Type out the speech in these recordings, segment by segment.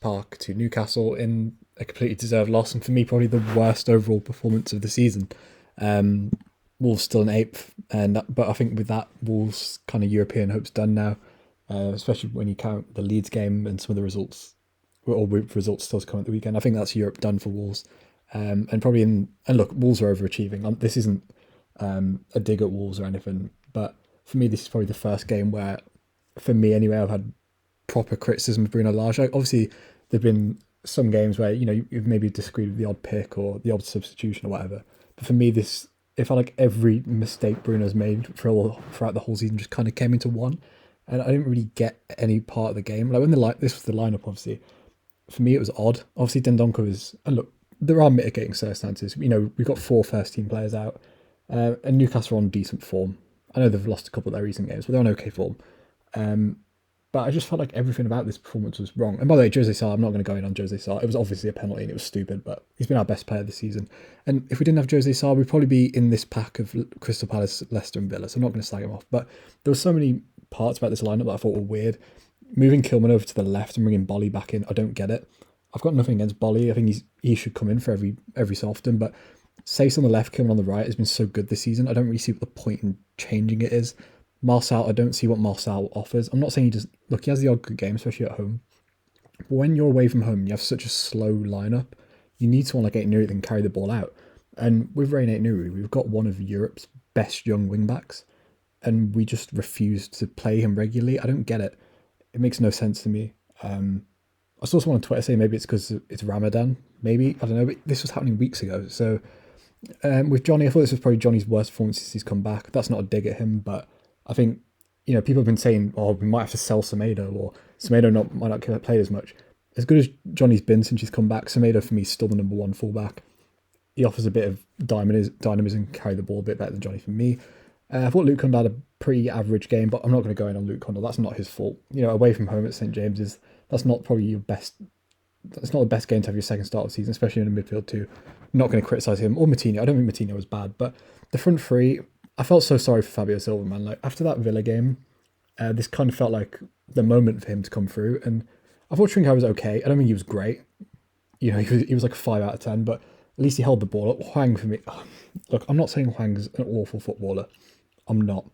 Park to Newcastle in a completely deserved loss, and for me, probably the worst overall performance of the season. Um, Wolves still in eighth, but I think with that, Wolves' kind of European hopes done now, especially when you count the Leeds game and some of the results, or results still to come at the weekend. I think that's Europe done for Wolves, and probably and look, Wolves are overachieving. This isn't a dig at Wolves or anything, but for me, this is probably the first game where, for me anyway, I've had proper criticism of Bruno Lage. Like, obviously, there've been some games where you've maybe disagreed with the odd pick or the odd substitution or whatever. But for me, this it felt like every mistake Bruno's made throughout the whole season just kind of came into one, and I didn't really get any part of the game. Like when this was the lineup, obviously for me it was odd. Obviously, Dendoncker is, and look, there are mitigating circumstances. We've got four first team players out, and Newcastle are on decent form. I know they've lost a couple of their recent games, but they're on okay form. Um, but I just felt like everything about this performance was wrong. And by the way, Jose Sarr, I'm not going to go in on Jose Sarr. It was obviously a penalty and it was stupid, but he's been our best player this season. And if we didn't have Jose Sarr, we'd probably be in this pack of Crystal Palace, Leicester, and Villa. So I'm not going to slag him off. But there were so many parts about this lineup that I thought were weird. Moving Kilman over to the left and bringing Bolly back in, I don't get it. I've got nothing against Bolly. I think he should come in for every so often. But Sace on the left, Kilman on the right has been so good this season. I don't really see what the point in changing it is. Marcel, I don't see what Marcel offers. I'm not saying he does. Look, he has the odd good game, especially at home. But when you're away from home and you have such a slow lineup, you need someone like Nuri that can carry the ball out. And with Rain Nuri, we've got one of Europe's best young wing backs, and we just refuse to play him regularly. I don't get it. It makes no sense to me. I saw someone on Twitter say maybe it's because it's Ramadan. Maybe, I don't know. But this was happening weeks ago. So with Johnny, I thought this was probably Johnny's worst performance since he's come back. That's not a dig at him, but I think people have been saying, "Oh, we might have to sell Semedo, or Semedo might not play as much." As good as Johnny's been since he's come back, Semedo for me is still the number one fullback. He offers a bit of dynamism, carry the ball a bit better than Johnny for me. I thought Luke Condal had a pretty average game, but I'm not going to go in on Luke Condal. That's not his fault. Away from home at St James's, that's not probably your best. That's not the best game to have your second start of the season, especially in the midfield too. I'm not going to criticise him or Matinho. I don't think Matinho was bad, but the front three, I felt so sorry for Fabio Silva, man. Like after that Villa game, this kind of felt like the moment for him to come through. And I thought Trincao was okay. I don't think he was great. He was like a 5 out of 10, but at least he held the ball up. Hwang for me, look, I'm not saying Hwang's an awful footballer. I'm not.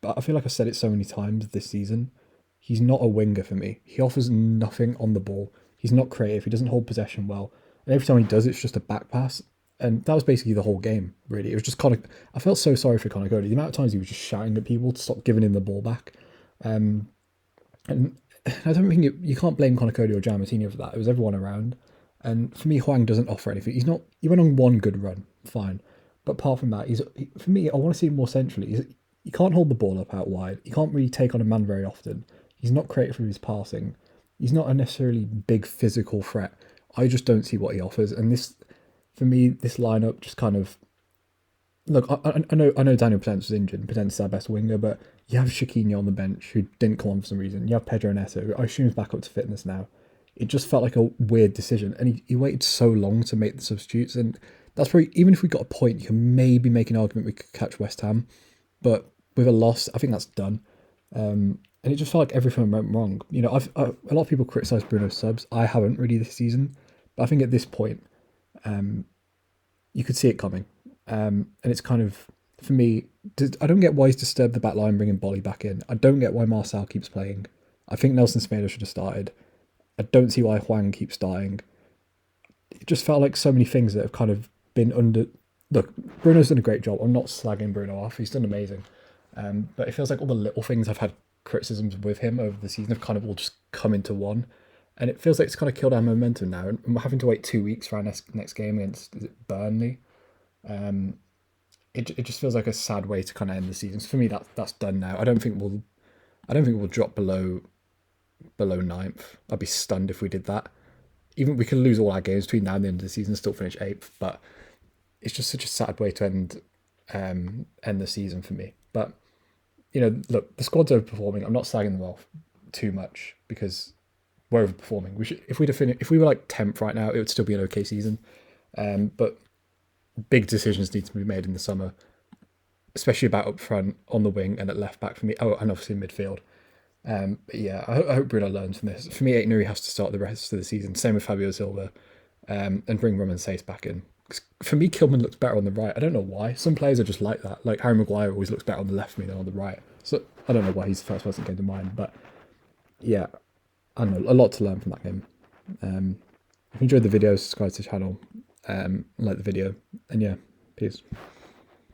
But I feel like I've said it so many times this season. He's not a winger for me. He offers nothing on the ball. He's not creative. He doesn't hold possession well. And every time he does, it's just a back pass. And that was basically the whole game, really. It was just I felt so sorry for Conor Cody. The amount of times he was just shouting at people to stop giving him the ball back. And I don't think you can't blame Conor Cody or Jan Martino for that. It was everyone around. And for me, Hwang doesn't offer anything. He went on one good run, fine. But apart from that, for me, I want to see him more centrally. He can't hold the ball up out wide. He can't really take on a man very often. He's not creative with his passing. He's not a necessarily big physical threat. I just don't see what he offers. And for me, this lineup just kind of look. I know Daniel Potence was injured. Potence is our best winger, but you have Shaquinho on the bench who didn't come on for some reason. You have Pedro Neto, who I assume is back up to fitness now. It just felt like a weird decision, and he waited so long to make the substitutes. And that's probably, even if we got a point, you can maybe make an argument we could catch West Ham, but with a loss, I think that's done. And it just felt like everything went wrong. A lot of people criticise Bruno's subs. I haven't really this season, but I think at this point, you could see it coming. And it's kind of, for me, I don't get why he's disturbed the back line bringing Bolly back in. I don't get why Marcel keeps playing. I think Nelson Semedo should have started. I don't see why Hwang keeps starting. It just felt like so many things that have kind of been under. Look, Bruno's done a great job. I'm not slagging Bruno off. He's done amazing. But it feels like all the little things I've had criticisms with him over the season have kind of all just come into one. And it feels like it's kind of killed our momentum now. And we're having to wait 2 weeks for our next game against, is it Burnley? It just feels like a sad way to kind of end the season. So for me, that's done now. I don't think we'll drop below ninth. I'd be stunned if we did that. Even we could lose all our games between now and the end of the season and still finish eighth. But it's just such a sad way to end the season for me. But look, the squad's overperforming. I'm not slagging them off too much because we're overperforming. If we were like 10th right now, it would still be an okay season. But big decisions need to be made in the summer, especially about up front, on the wing, and at left back for me. Oh, and obviously midfield. But yeah, I hope Bruno learns from this. For me, Aït-Nouri has to start the rest of the season. Same with Fabio Silva, and bring Roman Sace back in. 'Cause for me, Kilman looks better on the right. I don't know why. Some players are just like that. Like Harry Maguire always looks better on the left for me than on the right. So I don't know why he's the first person that came to mind. But yeah, I don't know, a lot to learn from that game. If you enjoyed the video, subscribe to the channel, like the video, and yeah, peace.